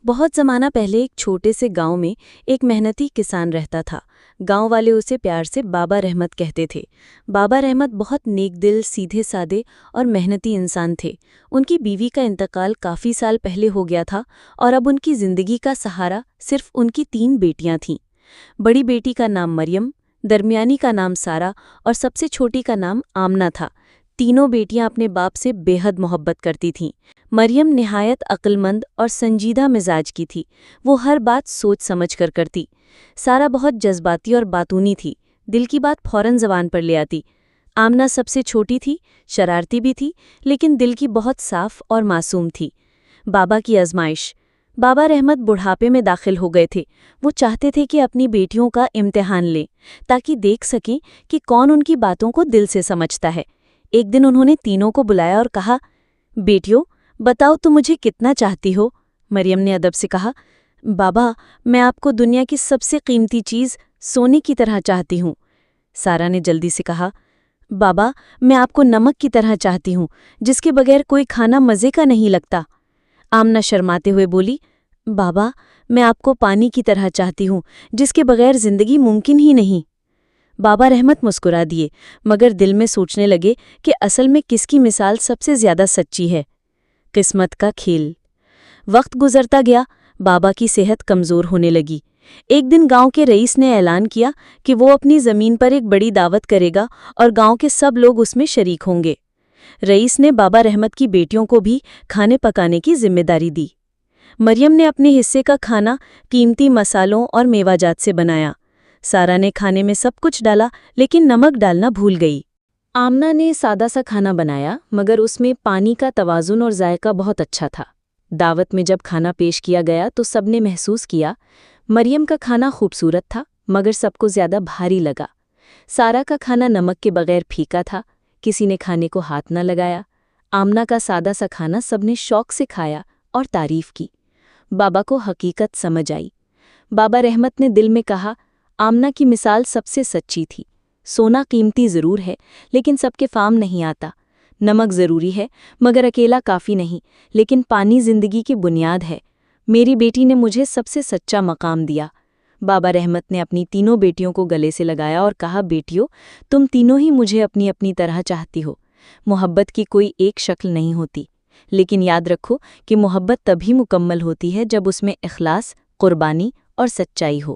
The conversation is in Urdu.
بہت زمانہ پہلے ایک چھوٹے سے گاؤں میں ایک محنتی کسان رہتا تھا۔ گاؤں والے اسے پیار سے بابا رحمت کہتے تھے۔ بابا رحمت بہت نیک دل، سیدھے سادے اور محنتی انسان تھے۔ ان کی بیوی کا انتقال کافی سال پہلے ہو گیا تھا اور اب ان کی زندگی کا سہارا صرف ان کی 3 بیٹیاں تھیں۔ بڑی بیٹی کا نام مریم، درمیانی کا نام سارا اور سب سے چھوٹی کا نام آمنہ تھا۔ تینوں بیٹیاں اپنے باپ سے بے حد محبت کرتی تھیں۔ مریم نہایت عقل مند اور سنجیدہ مزاج کی تھی۔ وہ ہر بات سوچ سمجھ کر کرتی۔ سارا بہت جذباتی اور باتونی تھی، دل کی بات فوراً زبان پر لے آتی۔ آمنہ سب سے چھوٹی تھی، شرارتی بھی تھی، لیکن دل کی بہت صاف اور معصوم تھی۔ بابا کی آزمائش۔ بابا رحمت بڑھاپے میں داخل ہو گئے تھے۔ وہ چاہتے تھے کہ اپنی بیٹیوں کا امتحان لیں تاکہ دیکھ سکیں کہ کون ان کی باتوں کو دل سے سمجھتا ہے۔ ایک دن انہوں نے تینوں کو بلایا اور کہا، بیٹیوں، بتاؤ تم مجھے کتنا چاہتی ہو؟ مریم نے ادب سے کہا، بابا، میں آپ کو دنیا کی سب سے قیمتی چیز سونے کی طرح چاہتی ہوں۔ سارا نے جلدی سے کہا، بابا، میں آپ کو نمک کی طرح چاہتی ہوں، جس کے بغیر کوئی کھانا مزے کا نہیں لگتا۔ آمنہ شرماتے ہوئے بولی، بابا، میں آپ کو پانی کی طرح چاہتی ہوں، جس کے بغیر زندگی ممکن ہی نہیں۔ بابا رحمت مسکرا دیے، مگر دل میں سوچنے لگے کہ اصل میں کس کی مثال سب سے زیادہ سچی ہے۔ قسمت کا کھیل۔ وقت گزرتا گیا، بابا کی صحت کمزور ہونے لگی۔ ایک دن گاؤں کے رئیس نے اعلان کیا کہ وہ اپنی زمین پر ایک بڑی دعوت کرے گا اور گاؤں کے سب لوگ اس میں شریک ہوں گے۔ رئیس نے بابا رحمت کی بیٹیوں کو بھی کھانے پکانے کی ذمہ داری دی۔ مریم نے اپنے حصے کا کھانا قیمتی مسالوں اور میوہ جات سے بنایا۔ سارا نے کھانے میں سب کچھ ڈالا، لیکن نمک ڈالنا بھول گئی۔ آمنہ نے سادہ سا کھانا بنایا، مگر اس میں پانی کا توازن اور ذائقہ بہت اچھا تھا۔ دعوت میں جب کھانا پیش کیا گیا تو سب نے محسوس کیا، مریم کا کھانا خوبصورت تھا، مگر سب کو زیادہ بھاری لگا۔ سارا کا کھانا نمک کے بغیر پھیکا تھا، کسی نے کھانے کو ہاتھ نہ لگایا۔ آمنہ کا سادہ سا کھانا سب نے شوق سے کھایا اور تعریف کی۔ بابا کو حقیقت سمجھ آئی۔ بابا رحمت نے دل میں کہا، آمنہ کی مثال سب سے سچی تھی۔ سونا قیمتی ضرور ہے، لیکن سب کے فام نہیں آتا۔ نمک ضروری ہے، مگر اکیلا کافی نہیں، لیکن پانی زندگی کی بنیاد ہے۔ میری بیٹی نے مجھے سب سے سچا مقام دیا۔ بابا رحمت نے اپنی تینوں بیٹیوں کو گلے سے لگایا اور کہا، بیٹیوں، تم تینوں ہی مجھے اپنی اپنی طرح چاہتی ہو۔ محبت کی کوئی ایک شکل نہیں ہوتی، لیکن یاد رکھو کہ محبت تبھی مکمل ہوتی ہے جب اس میں اخلاص، قربانی اور سچائی ہو۔